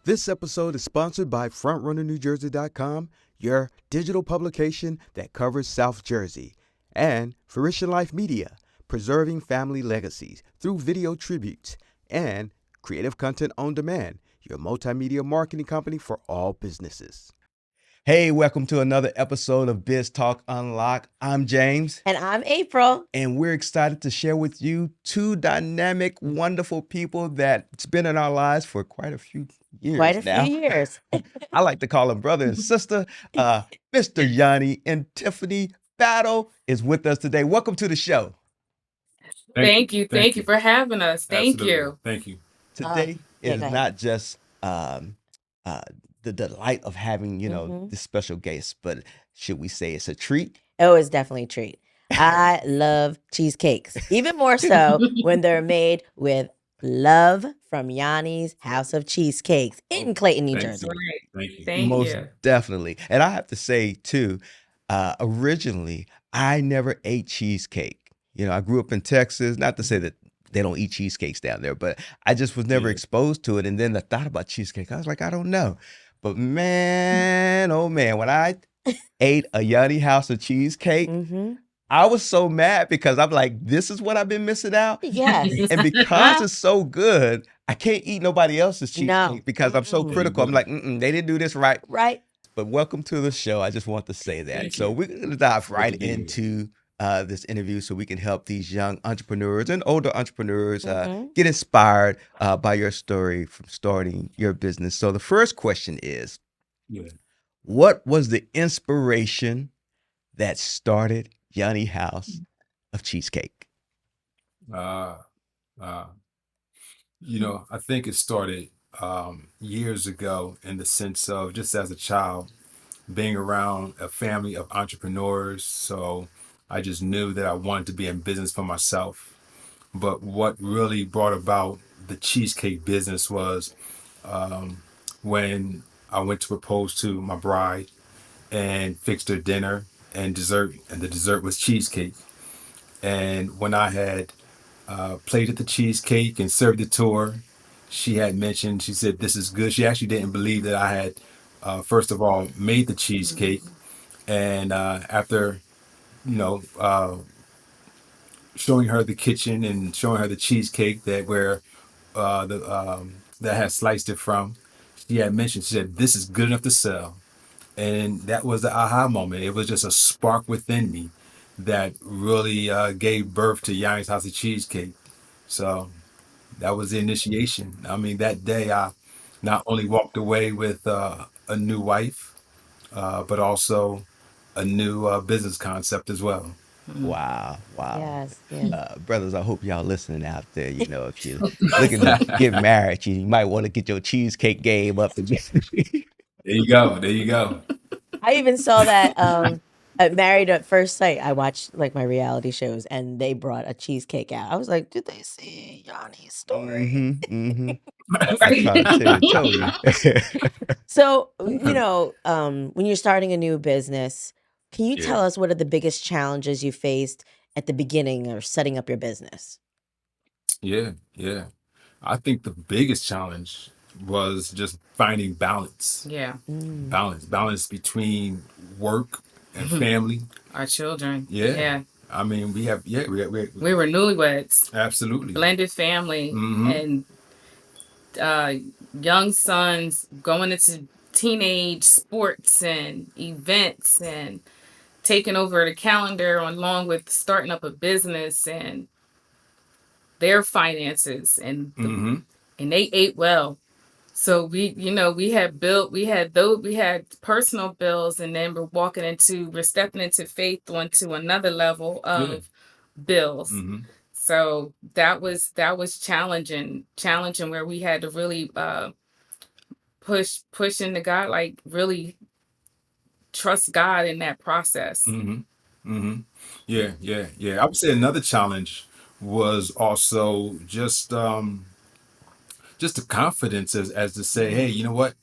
This episode is sponsored by FrontrunnerNewJersey.com, your digital publication that covers South Jersey, and Fruition Life Media, preserving family legacies through video tributes, and Creative Content on Demand, your multimedia marketing company for all businesses. Hey, welcome to another episode of BizTalk UnLocked. I'm James. And I'm April. And we're excited to share with you two dynamic, wonderful people that's been in our lives for quite a few years now. Few years. I like to call them brother and sister. Mr. Yhanne and Tiffany Battle is with us today. Welcome to the show. Thank you for having us. Thank you. Thank you. Today is not just the delight of having, this special guest, but should we say it's a treat? Oh, it's definitely a treat. I love cheesecakes, even more so when they're made with love from Yanni's House of Cheesecakes in Clayton, New Jersey. Thank you. Most definitely. And I have to say, too, originally, I never ate cheesecake. I grew up in Texas, not to say that they don't eat cheesecakes down there, but I just was never exposed to it. And then the thought about cheesecake, I was like, I don't know. But man, oh man, when I ate a Yhanne House of Cheesecake, I was so mad because I'm like, this is what I've been missing out. Yes. And because it's so good, I can't eat nobody else's cheesecake because I'm so critical. I'm like, they didn't do this right. Right. But welcome to the show. I just want to say that. So we're going to dive right into this interview so we can help these young entrepreneurs and older entrepreneurs get inspired by your story from starting your business. So the first question is, what was the inspiration that started Yhanne House of Cheesecake? I think it started years ago in the sense of just as a child being around a family of entrepreneurs. So I just knew that I wanted to be in business for myself. But what really brought about the cheesecake business was when I went to propose to my bride and fixed her dinner and dessert, and the dessert was cheesecake. And when I had plated the cheesecake and served it to her, she had mentioned, she said, this is good. She actually didn't believe that I had, first of all, made the cheesecake. And after, showing her the kitchen and showing her the cheesecake that that had sliced it from, she had mentioned, she said, this is good enough to sell. And that was the aha moment. It was just a spark within me that really gave birth to Yhanne's House of Cheesecake. So that was the initiation. I mean, that day I not only walked away with a new wife, but also a new business concept as well. Wow. Yes. Brothers, I hope y'all listening out there. If you're looking to get married, you might want to get your cheesecake game up again. There you go. I even saw that at Married at First Sight. I watched like my reality shows and they brought a cheesecake out. I was like, did they see Yanni's story? I try to tell you. So, when you're starting a new business, can you tell us what are the biggest challenges you faced at the beginning or setting up your business? Yeah. I think the biggest challenge was just finding balance. Yeah. Balance between work and family. Our children. Yeah. I mean, we were newlyweds. Absolutely. Blended family and young sons going into teenage sports and events and taking over the calendar along with starting up a business and their finances and they ate well. So we had personal bills, and then we're stepping into faith onto another level of bills. So that was challenging where we had to really push into God, like really trust God in that process. Yeah. I would say another challenge was also just the confidence as to say, hey, you know what?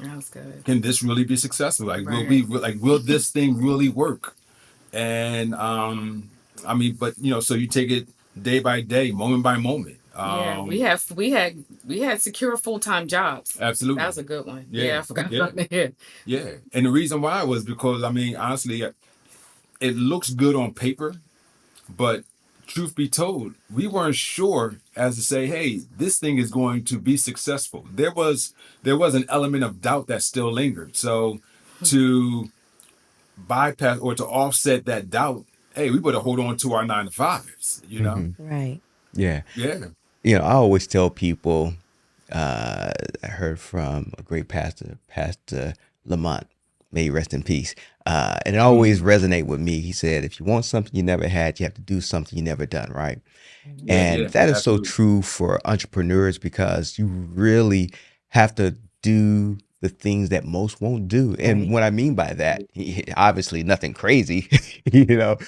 That was good. Can this really be successful? Like, Right. will this thing really work? And I mean, but so you take it day by day, moment by moment. Yeah, we had secure full-time jobs. Absolutely. That was a good one. Yeah, Yeah, I forgot yeah. about that. Yeah. And the reason why was because, I mean, honestly, it looks good on paper, but truth be told, we weren't sure as to say, hey, this thing is going to be successful. There was an element of doubt that still lingered. So to bypass or to offset that doubt, hey, we better hold on to our 9 to 5s, you know? Mhm. Right. Yeah. Yeah. I always tell people, I heard from a great pastor, Pastor Lamont, may he rest in peace. And it always resonate with me. He said, if you want something you never had, you have to do something you never done, right? Mhm. Yeah, And yeah, that is so absolutely. true for entrepreneurs because you really have to do the things that most won't do. And Right. what I mean by that, obviously nothing crazy, kidnapping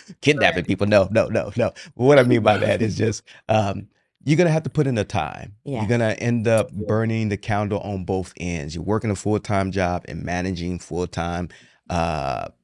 Right. people. No, no, no, no. But what I mean by that is just you're gonna have to put in the time. You're Yes. gonna end up burning the candle on both ends. You're working a full-time job and managing full-time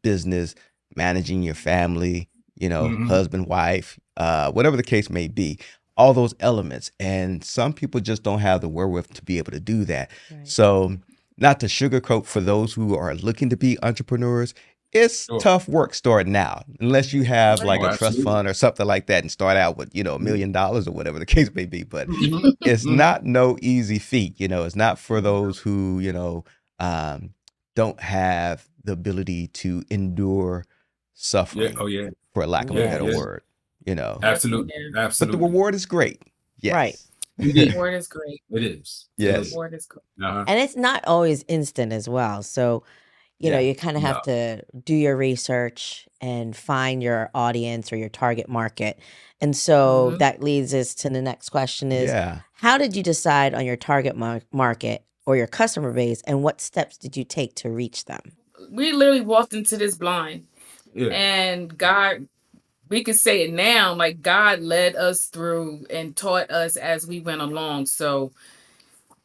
business, managing your family, Mhm. husband, wife, whatever the case may be, all those elements. And some people just don't have the wherewith to be able to do that. Right. So, not to sugarcoat for those who are looking to be entrepreneurs, it's Sure. tough work starting out unless you have like Oh, a trust absolutely. fund or something like that and start out with, $1 million or whatever the case may be. But Mhm. it's Mhm. not no easy feat. It's not for those who, um, don't have the ability to endure Yeah. suffering, Oh, yeah. for lack of a Yeah. better Yes. Yeah. word, you know. Absolutely. Yeah. But the Absolutely. reward is great. Right. Yes. It The is. reward is great. It is. The It Yes. is. reward is great. Uh-huh. And it's not always instant as well. So, Yeah. you kind of No. have to do your research and find your audience or your target market. And so Mhm. that leads us to the next question is, Yeah. how did you decide on your target market or your customer base, and what steps did you take to reach them? We literally walked into this blind, Yeah. and God, we can say it now, like God led us through and taught us as we went along. So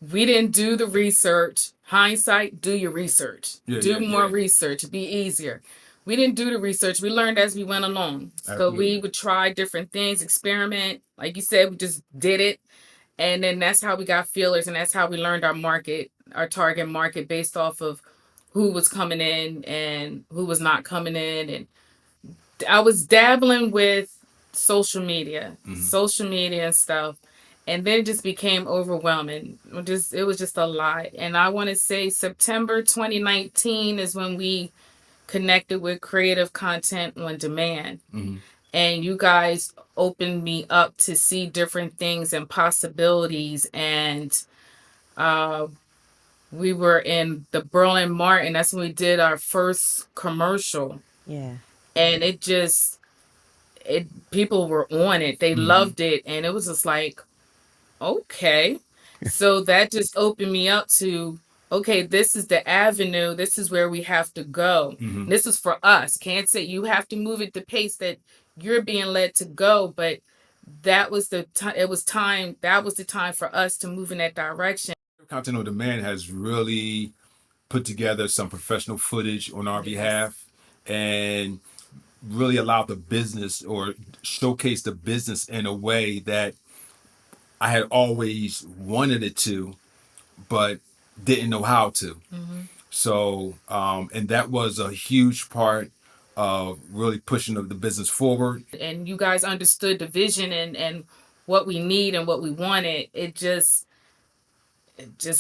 we didn't do the research. Hindsight, do your research. Yeah. Do Yeah. more Yeah. research. Be easier. We didn't do the research. We learned as we went along. So we Absolutely. would try different things, experiment. Like you said, we just did it. And then that's how we got feelers, and that's how we learned our market, our target market, based off of who was coming in and who was not coming in. And I was dabbling with social media and stuff. And then it just became overwhelming. It was just a lot. And I want to say September 2019 is when we connected with Creative Content on Demand. Mm-hmm. And you guys opened me up to see different things and possibilities. And uh, we were in the Berlin Martin. That's when we did our first commercial. Yeah. And people were on it. They loved it. And it was just like, okay. So that just opened me up to, okay, this is the avenue. This is where we have to go. Mm-hmm. This is for us. Can't say you have to move at the pace that you're being led to go, but that was the time. It was time. That was the time for us to move in that direction. Content on Demand has really put together some professional footage on our behalf and really allowed the business or showcase the business in a way that I had always wanted it to, but didn't know how to. Mhm. So, and that was a huge part of really pushing the business forward. And you guys understood the vision and what we need and what we wanted. It just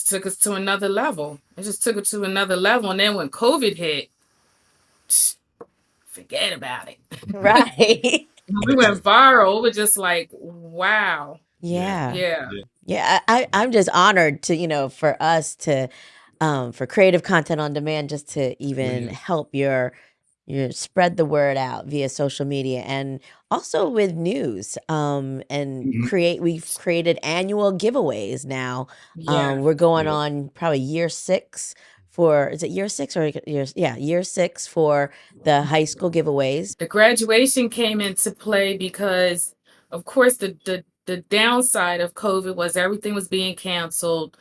took us to another level. It just took it to another level. And then when COVID hit, forget about it. Right. We went viral. It was just like, wow. Yeah. Yeah. Yeah, I'm just honored to, for us to, for Creative Content on Demand, just to even Yeah. help your spread the word out via social media and also with news. And Mhm. we've created annual giveaways now. Yeah. We're going Yeah. on probably year 6 for, is it year 6 or year 6 for the high school giveaways. The graduation came into play because, of course, the downside of COVID was everything was being canceled.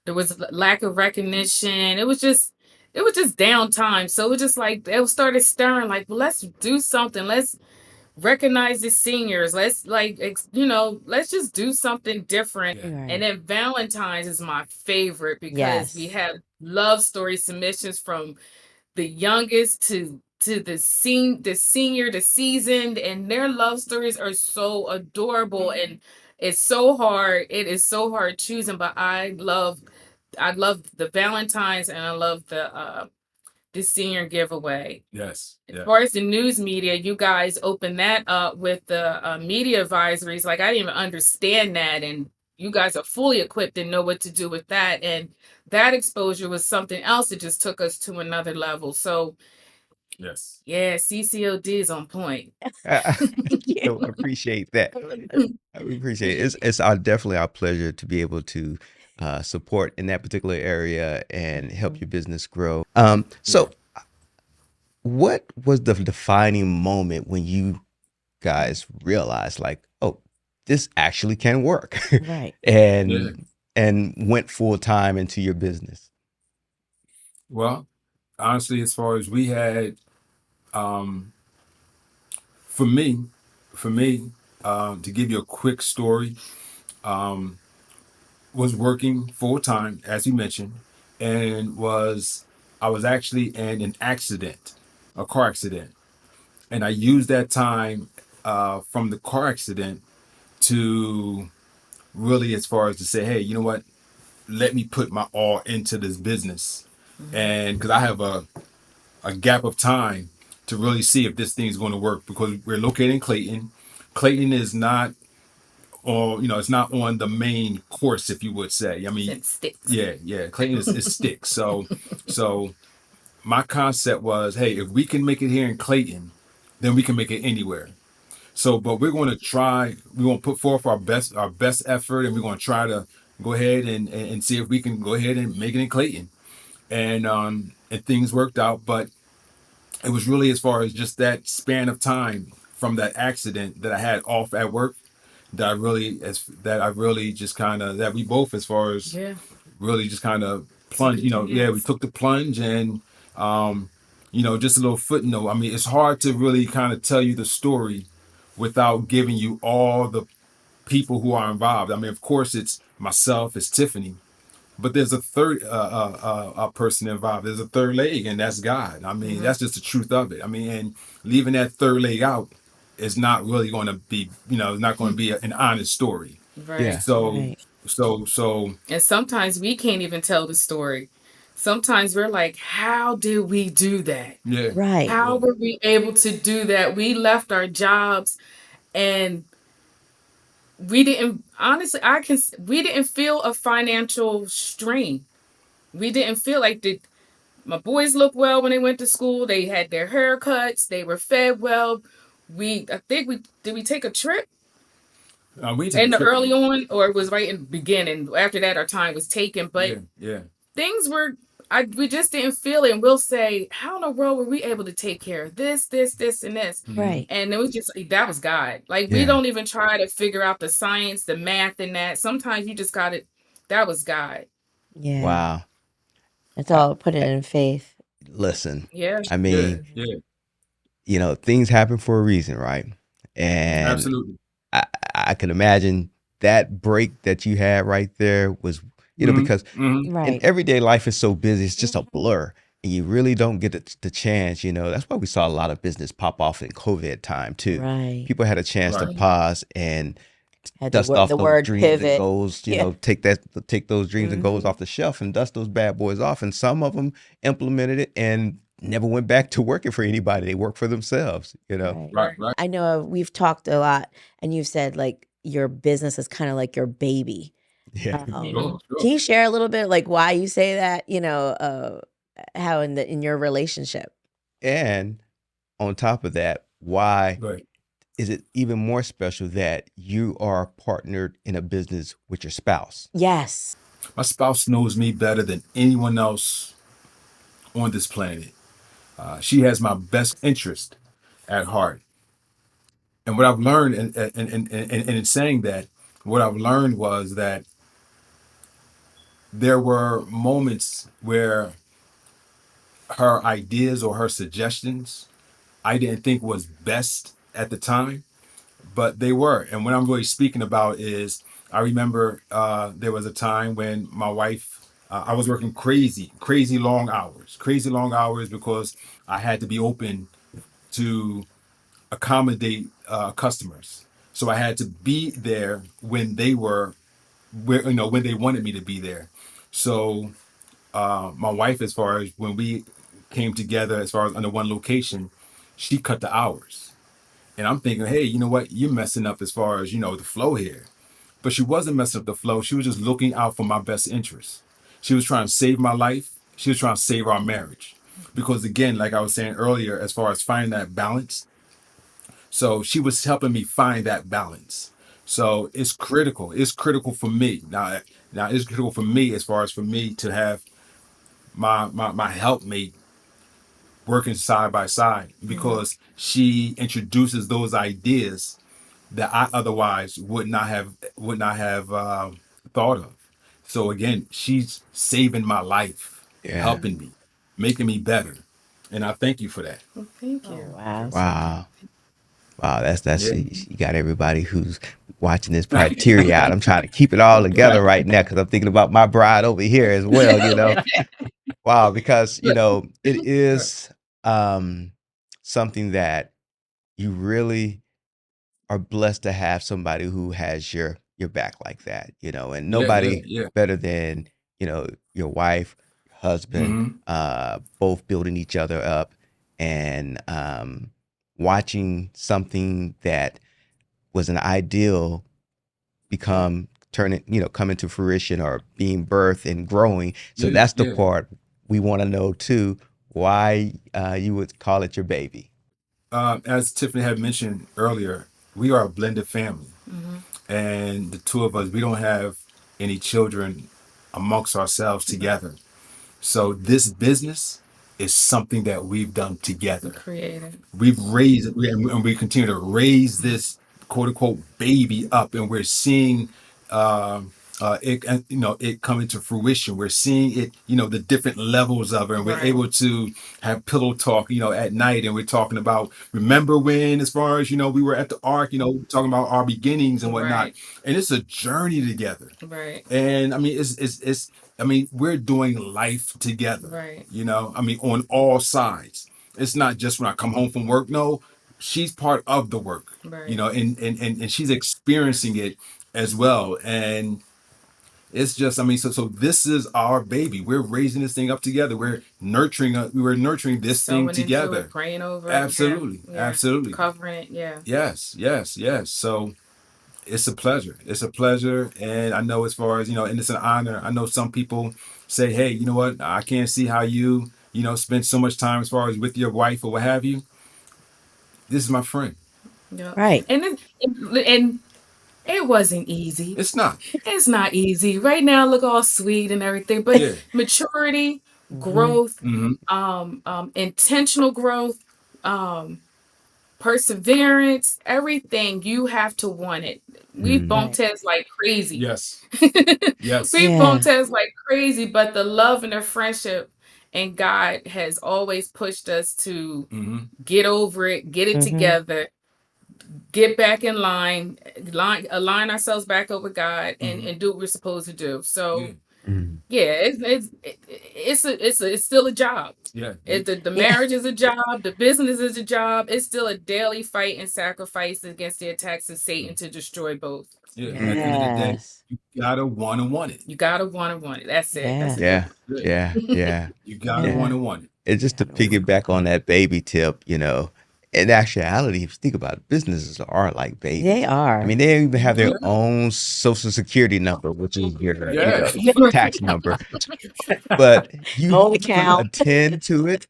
There was lack of recognition. It was just downtime. So it was just like it started stirring. Like, well, let's do something. recognize the seniors. Let's like, let's just do something different. Yeah. And then Valentine's is my favorite because we Yes. have love story submissions from the youngest to the senior, the seasoned, and their love stories are so adorable. And it's so hard. It is so hard choosing, but I love the Valentine's, and I love the senior giveaway. Yes. As Yeah. far as the news media, you guys open that up with the media advisories. Like, I didn't even understand that, and you guys are fully equipped and know what to do with that. And that exposure was something else that just took us to another level. So Yes. yeah, CCOD is on point. I Thank you. appreciate that. I appreciate it. It's definitely our pleasure to be able to support in that particular area and help your business grow. Yeah. So what was the defining moment when you guys realized, like, oh, this actually can work, Right. Yeah. and went full time into your business? Well, honestly, as far as we had, um, for me, to give you a quick story, um, was working full time, as you mentioned, and I was actually in an accident, a car accident, and I used that time from the car accident to really, as far as to say, hey, you know what? Let me put my all into this business, and because I have a gap of time to really see if this thing's going to work, because we're located in Clayton. Clayton is not, or it's not on the main course, if you would say. I mean, It sticks. yeah, Clayton is sticks. So my concept was, hey, if we can make it here in Clayton, then we can make it anywhere. So, but we're going to try. We're going to put forth our best effort, and we're going to try to go ahead and see if we can go ahead and make it in Clayton. And things worked out, but it was really as far as just that span of time from that accident that I had off at work, that I really just kind of, that we both, as far as Yeah. really just kind of Took plunge. a We chance. took the plunge, and just a little footnote. I mean, it's hard to really kind of tell you the story without giving you all the people who are involved. I mean, of course, it's myself, it's Tiffany, but there's a third person involved. There's a third leg, and that's God. I mean, that's just the truth of it. I mean, and leaving that third leg out is not really going to be, it's not going to be an honest story. Right. Yeah. So, Right. so And sometimes we can't even tell the story. Sometimes we're like, how did we do that? yeah, Right. How yeah. were we able to do that? We left our jobs, and we didn't, honestly, we didn't feel a financial strain. We didn't feel like my boys looked well when they went to school. They had their haircuts. They were fed well. I think we take a trip We took a in the trip. early on, or it was right in the beginning. After that, our time was taken, but Yeah, yeah. things were, we just didn't feel it. And we'll say, how in the world were we able to take care of this, and this? Mhm. Right. And it was just, that was God. Like, we Yeah. don't even try to figure out the science, the math, and that. Sometimes you just got it. That was God. Yeah. Wow. It's I, all put it I- in faith. listen, Yeah. I Yeah, mean, yeah. things happen for a reason, right? And Absolutely. I, I can imagine that break that you had right there was, Hmm. because Hmm. in Right. everyday life is so busy, it's just a Mhm. blur. And you really don't get the chance, That's why we saw a lot of business pop off in COVID time too. Right. People had a chance to Right. Mhm. pause and Had dust off the those word dreams and pivot. goals, Yeah. take those dreams and goals Hmm. off the shelf and dust those bad boys off. And some of them implemented it and never went back to working for anybody. They worked for themselves. Right. Right. Right. Right. I know we've talked a lot, and you've said like your business is kind of like your baby. Yeah. Mhm. Can you share a little bit like why you say that? How in your relationship? And on top of that, why Right. is it even more special that you are partnered in a business with your spouse? Yes. My spouse knows me better than anyone else on this planet. She has my best interest at heart. And what I've learned, in saying that, what I've learned was that there were moments where her ideas or her suggestions I didn't think was best at the time, but they were. And what I'm really speaking about is I remember there was a time when my wife, I was working crazy long hours because I had to be open to accommodate customers. So I had to be there when they were, when they wanted me to be there. So my wife, as far as when we came together, as far as under one location, she cut the hours. And I'm thinking, hey, you know what? You're messing up as far as, the flow here. But she wasn't messing up the flow. She was just looking out for my best interest. She was trying to save my life. She was trying to save our marriage. Because again, like I was saying earlier, as far as finding that balance, so she was helping me find that balance. So it's critical. It's critical for me. Now it's critical for me as far as for me to have my helpmate working side by side because she introduces those ideas that I otherwise would not have thought of. So again, she's saving my life, Yeah. helping me, making me better, and I thank you for that. Well, thank Oh, you. wow. Wow. Wow, that's Yeah. you got everybody who's watching this probably teary eyed. I'm trying to keep it all together right now because I'm thinking about my bride over here as well, Wow, because it is something that you really are blessed to have somebody who has your back like that, and Yeah, yeah, nobody yeah. better than, your wife, your husband, Mm-hmm. both building each other up and watching something that was an ideal come into fruition or being birthed and growing. So Yeah, that's the yeah. part we want to know too, why you would call it your baby. As Tiffany had mentioned earlier, we are a blended family, Mm-hmm. and the two of us, we don't have any children amongst ourselves together. So this business is something that we've done together. Created. We've raised it, and we continue to raise this quote unquote baby up, and we're seeing it coming to fruition. We're seeing it, the different levels of it, and we're Right. able to have pillow talk, at night, and we're talking about remember when, as far as we were at the Ark, talking about our beginnings and whatnot, Right. and it's a journey together. Right. And I mean, it's I mean, we're doing life together. Right. I mean, on all sides. It's not just when I come home from work. No, she's part of the work. Right. And she's experiencing it as well. And it's just, I mean, so this is our baby. We're raising this thing up together. We were nurturing this thing Sewing into together. it, praying over it. Absolutely, Yeah. absolutely. Covering it. Yeah. Yes, yes, yes. So it's a pleasure. It's a pleasure. And I know as far as, and it's an honor. I know some people say, hey, you know what? I can't see how you, spend so much time as far as with your wife or what have you. This is my friend. Yeah. Right. And it wasn't easy. It's not. It's not easy. Right now, look all sweet and everything, but Yeah. maturity, Mhm. growth, Mm-hmm. intentional growth, perseverance, everything, you have to want it. We Mm. bump Right. heads like crazy. Yes. Yes. We Yeah. bump heads like crazy, but the love and the friendship and God has always pushed us to Mm-hmm. get over it, get it Mhm. together, get back in line, align ourselves back up with God, and do what we're supposed to do. So Yeah. Mm. yeah, it's still a job. Yeah. The Yeah. marriage is a job, the business is a job. It's still a daily fight and sacrifice against the attacks of Satan to destroy both. Yeah. And at the end of the day, Yes. you gotta want it. You gotta want it. That's it. That's Yeah. a Yeah, good one. yeah, yeah. You gotta Yeah. want it. And just to piggyback on that baby tip, in actuality, if you think about it, businesses are like babies. They are. I mean, they even have their Yeah. own social security number, which is your Yeah. tax number. But you Own have to account. attend to it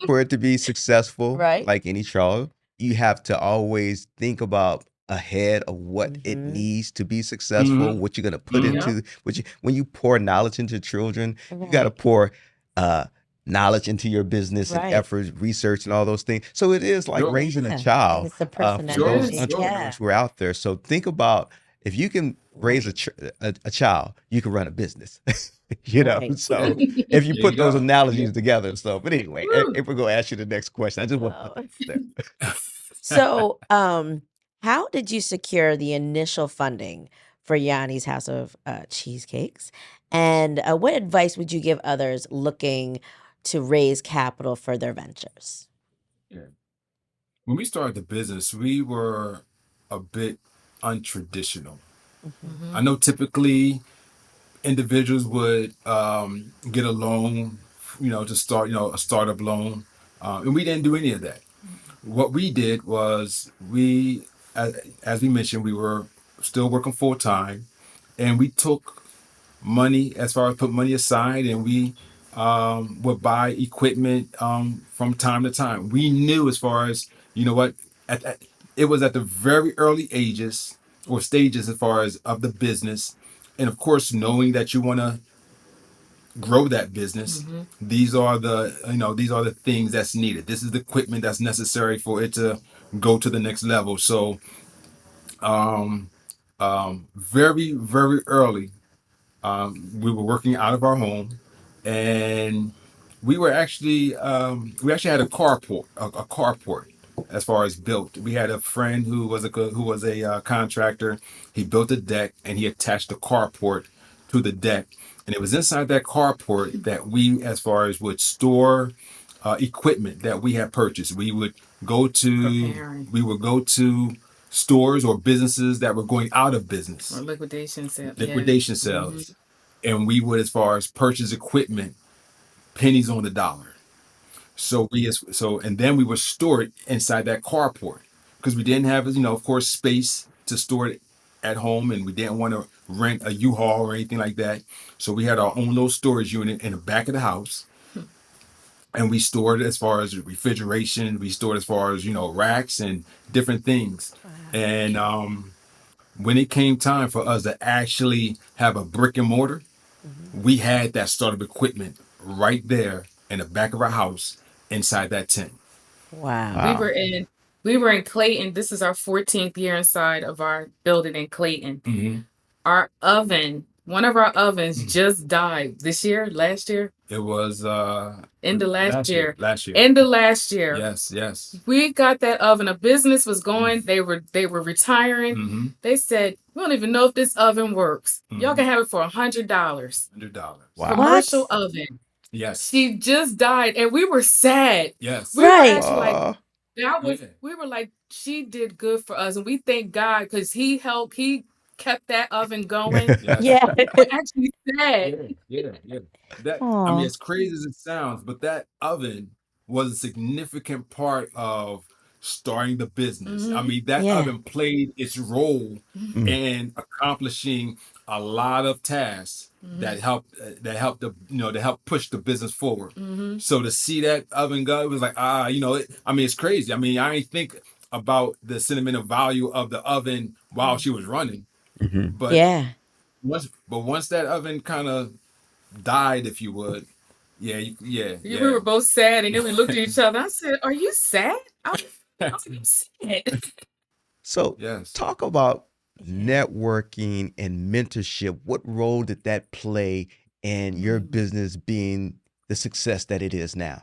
for it to be successful, Right. like any child. You have to always think about ahead of what it Mhm. needs to be successful, what you're going to put Mhm. into when you pour knowledge into children, you got to Right. pour knowledge into your business and Right. efforts, research, and all those things. So it is like Sure. raising Yeah. a And child it's the for those personality. entrepreneurs Yeah. who are out there. So think about if you can raise Right. a child, you can run a business. You know, Right. so Yeah. if you There you put those go. analogies together. So, but anyway, Woo. if we're gonna ask you the next question, I just want to Oh. put that there. So, how did you secure the initial funding for Yanni's House of Cheesecakes? And what advice would you give others looking to raise capital for their ventures? Yeah. When we started the business, we were a bit untraditional. Mhm. I know typically individuals would get a loan, to start, a startup loan, and we didn't do any of that. What we did was as we mentioned, we were still working full time, and we took money as far as put money aside, and we would buy equipment from time to time. We knew as far as what it was at the very early ages or stages as far as of the business, and of course knowing that you want to grow that business. These are the things that's needed. This is the equipment that's necessary for it to go to the next level. So um very very early, we were working out of our home, and we actually had a carport, a carport as far as built. We had a friend who was a contractor. He built a deck and he attached the carport to the deck, and it was inside that carport that we, as far as, would store equipment that we had purchased. Preparing We would go to stores or businesses that were going out of or business, liquidation sale. Yeah. liquidation sales, and we would, as far as, purchase equipment pennies on the dollar. And then we would store it inside that carport because we didn't have, of course, space to store it at home, and we didn't want to rent a U-Haul or anything like that. So we had our own little storage unit in the back of the house, and we stored as far as refrigeration. We stored as far as, racks and different things. Wow. And when it came time for us to actually have a brick and mortar, Mhm. we had that startup equipment right there in the back of our house inside that tent. Wow. We Wow. were in we were in Clayton. This is our 14th year inside of our building in Clayton. Mm-hmm. Our oven, one of our ovens Mhm. just died this year, last year, It was end of last year. Last year. End of last year. Yes. We got that oven. A business was going. They were retiring. Mm-hmm. They said, we don't even know if this oven works. Y'all Mhm. can have it for $100. $100. Wow. Commercial What? oven. Yes. She just died, and we were sad. Yes. We were Right. actually like, Uh, we were like, she did good for us, and we thank God because he kept that oven going. Yes. Yeah. We were actually sad. Yeah. Aw. As crazy as it sounds, but that oven was a significant part of starting the business. I Mhm. mean, that Yeah. oven played its role mm, in accomplishing a lot of tasks that helped to help push the business forward. Mhm. So to see that oven go, it was like, it's crazy. I mean, I ain't think about the sentimental value of the oven while she was running, mhm. but Yeah. once that oven kind of died, if you would. We were both sad, and then we looked at each other. I said, "Are you sad?" I'm sad. So, Yes. talk about Yeah. networking and mentorship. What role did that play in your business being the success that it is now?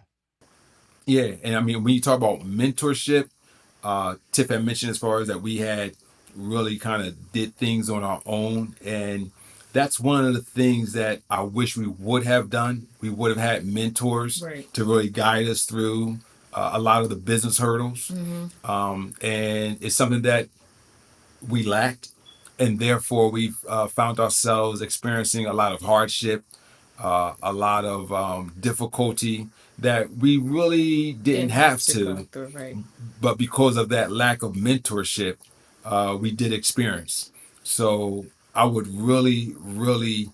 Yeah, and I mean, when you talk about mentorship, Tiff had mentioned as far as that we had really kind of did things on our own, and that's one of the things that I wish we would have done. We would have had mentors Right. to really guide us through a lot of the business hurdles, and it's something that we lacked, and therefore we've found ourselves experiencing a lot of hardship, a lot of difficulty that we really didn't Didn't have have to go to, through, right? but because of that lack of mentorship, we did experience. So I would really, really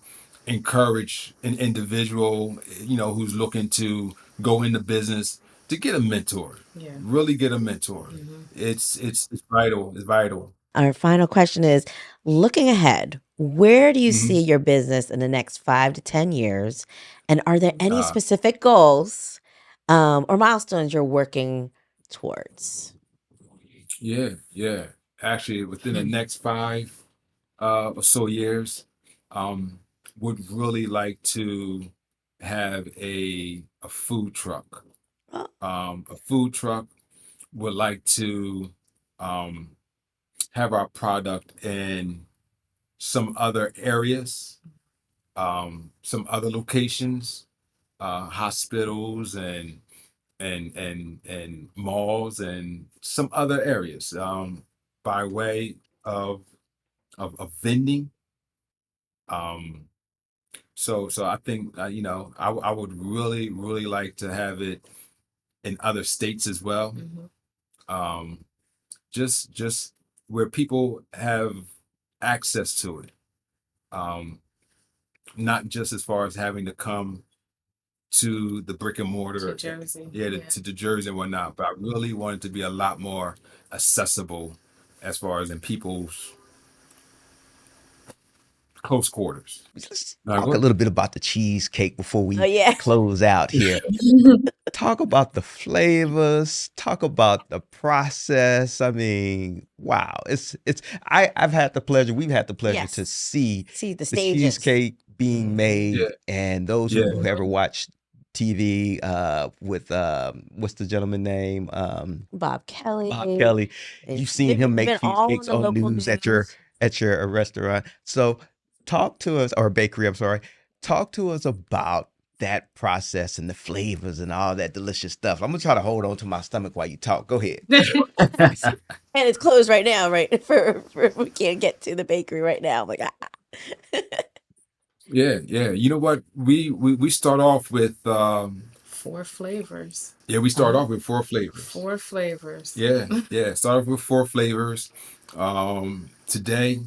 encourage an individual, who's looking to go into business, to get a mentor. Yeah. Really get a mentor. It's vital. It's vital. Our final question is, looking ahead, where do you Mhm. see your business in the next 5 to 10 years? And are there any Uh, specific goals or milestones you're working towards? yeah. Actually, within the next 5 or so years, um, would really like to have a food truck. Oh, A food truck would like to have our product in some other areas, some other locations, hospitals and malls and some other areas, by way of vending. Um, so I think I would really like to have it in other states as well. Um, just where people have access to it. Not just as far as having to come to the brick and mortar, To Jersey. to the Jersey and whatnot, but I really want it to be a lot more accessible as far as in people's close quarters. Let's Now, talk a little bit about the cheesecake before Oh we yeah. close out here. Talk about the flavors, talk about the process. I mean, wow. I've had the pleasure, we've had the pleasure to Yes. see See the the stages. cheesecake being Mhm. yeah, made, and those yeah. who ever watched TV with what's the gentleman name? Bob Kelly. Bob Kelly. You've seen him They've make been all on cheesecakes the on local news news. at your restaurant. So talk to us, or bakery, I'm sorry. Talk to us about that process and the flavors and all that delicious stuff. I'm gonna try to hold on to my stomach while you talk. Go ahead. And it's closed right now, right? For we can't get to the bakery right now. I'm like, Yeah. You know what? We start off with 4 flavors. we start Oh. off with 4 flavors. 4 flavors. Yeah. Start off with 4 flavors. Today,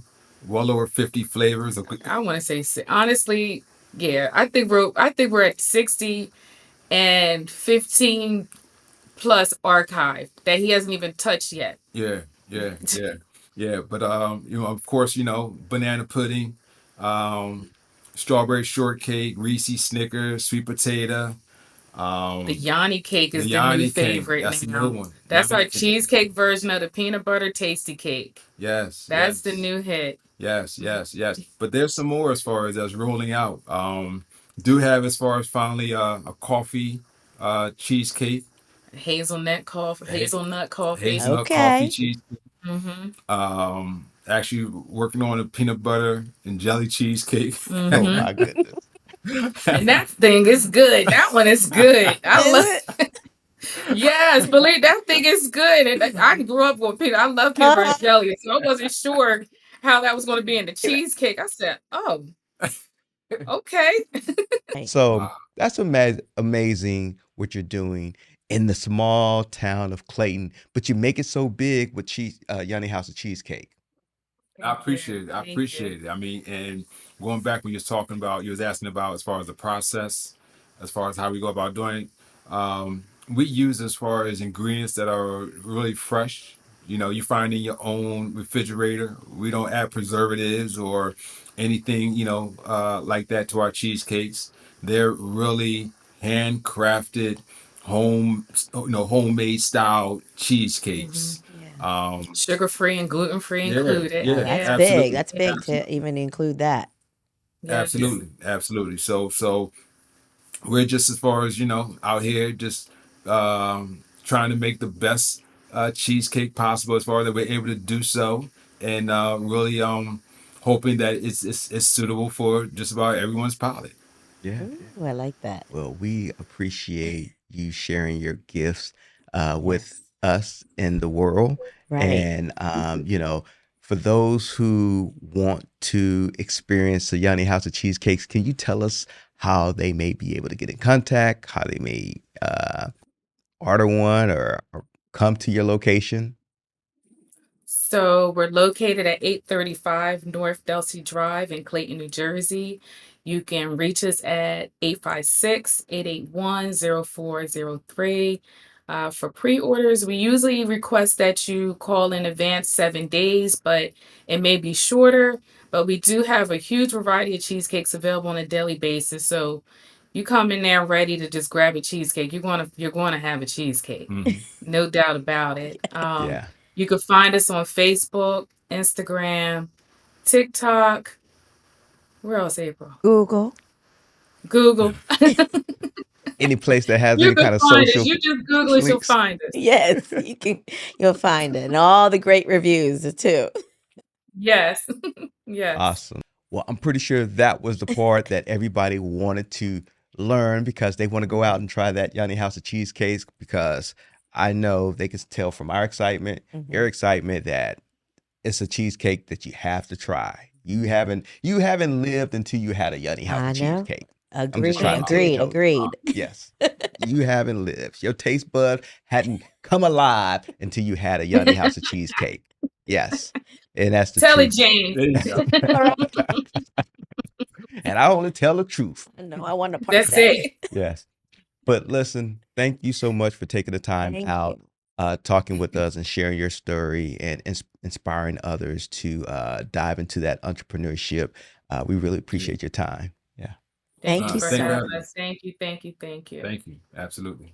well over 50 flavors. I want to say honestly, yeah. I think we're at 60 and 15 plus archive that he hasn't even touched yet. Yeah. But of course, banana pudding, um, strawberry shortcake, Reese's Snickers, sweet potato. The Yanni cake The is the new Yanni cake. favorite That's now. another one. That's our Yanni cake. cheesecake version of the peanut butter tasty cake. Yes. That's the new hit. Yes. But there's some more as far as that's rolling out. Do have as far as finally a coffee cheesecake, Hazelnut coffee. Hazelnut coffee okay. cheese. Mm-hmm. Actually working on a peanut butter and jelly cheesecake. Oh Mm-hmm. my goodness. And that thing is good. That one is good. I Is love. it? Yes, believe that thing is good. And I grew up with peanut. I love peanut butter and jelly, so I wasn't sure how that was going to be in the cheesecake. I said, "Oh, okay." So Wow. that's amazing what you're doing in the small town of Clayton, but you make it so big with Yanni House of Cheesecake. I appreciate it. Thank you. I mean, and going back when you was talking about, you was asking about as far as the process, as far as how we go about doing it. We use as far as ingredients that are really fresh. You find in your own refrigerator. We don't add preservatives or anything, like that to our cheesecakes. They're really handcrafted, homemade style cheesecakes. Yeah. Sugar free and gluten free Yeah, included. yeah, Oh, that's Yeah. big. absolutely. That's big Absolutely. to even include that. Yes. Absolutely. So we're just as far as out here just trying to make the best cheesecake possible as far as that we're able to do so, and really hoping that it's suitable for just about everyone's palate. Yeah. Ooh, I like that. Well, we appreciate you sharing your gifts with Yes. us in the world. Right. And, for those who want to experience the Yanni House of Cheesecakes, can you tell us how they may be able to get in contact, how they may order one or come to your location? So we're located at 835 North Delsey Drive in Clayton, New Jersey. You can reach us at 856-881-0403. For pre-orders, we usually request that you call in advance 7 days, but it may be shorter. But we do have a huge variety of cheesecakes available on a daily basis. So you come in there ready to just grab a cheesecake. You're gonna have a cheesecake. Mhm. No doubt about it. Yeah. You can find us on Facebook, Instagram, TikTok. Where else, April? Google. Google. Any place that has You any can kind of find us. social You just Google it, you'll links. find us. Yes, you'll find it. And all the great reviews too. Yes. Yes. Awesome. Well, I'm pretty sure that was the part that everybody wanted to learn because they want to go out and try that Yhanne House of Cheesecakes, because I know they can tell from our excitement, your excitement, that it's a cheesecake that you have to try. You haven't lived until you had a Yhanne House I of know. Cheesecake. Agreed. just trying to tell you. Agreed. Yes. You haven't lived. Your taste bud hadn't come alive until you had a Yhanne House of Cheesecake. Yes. And that's the Tell it, truth. James. There you go. And I only tell the truth. No, I want to part That's that. it. Yes. But listen, thank you so much for taking the time Thank out, you. talking with us and sharing your story and inspiring others to dive into that entrepreneurship. We really appreciate your time. Yeah. Thank Thank you you, for Thank you. sir. having us. Thank you. Thank you. Thank you. Thank you. Absolutely.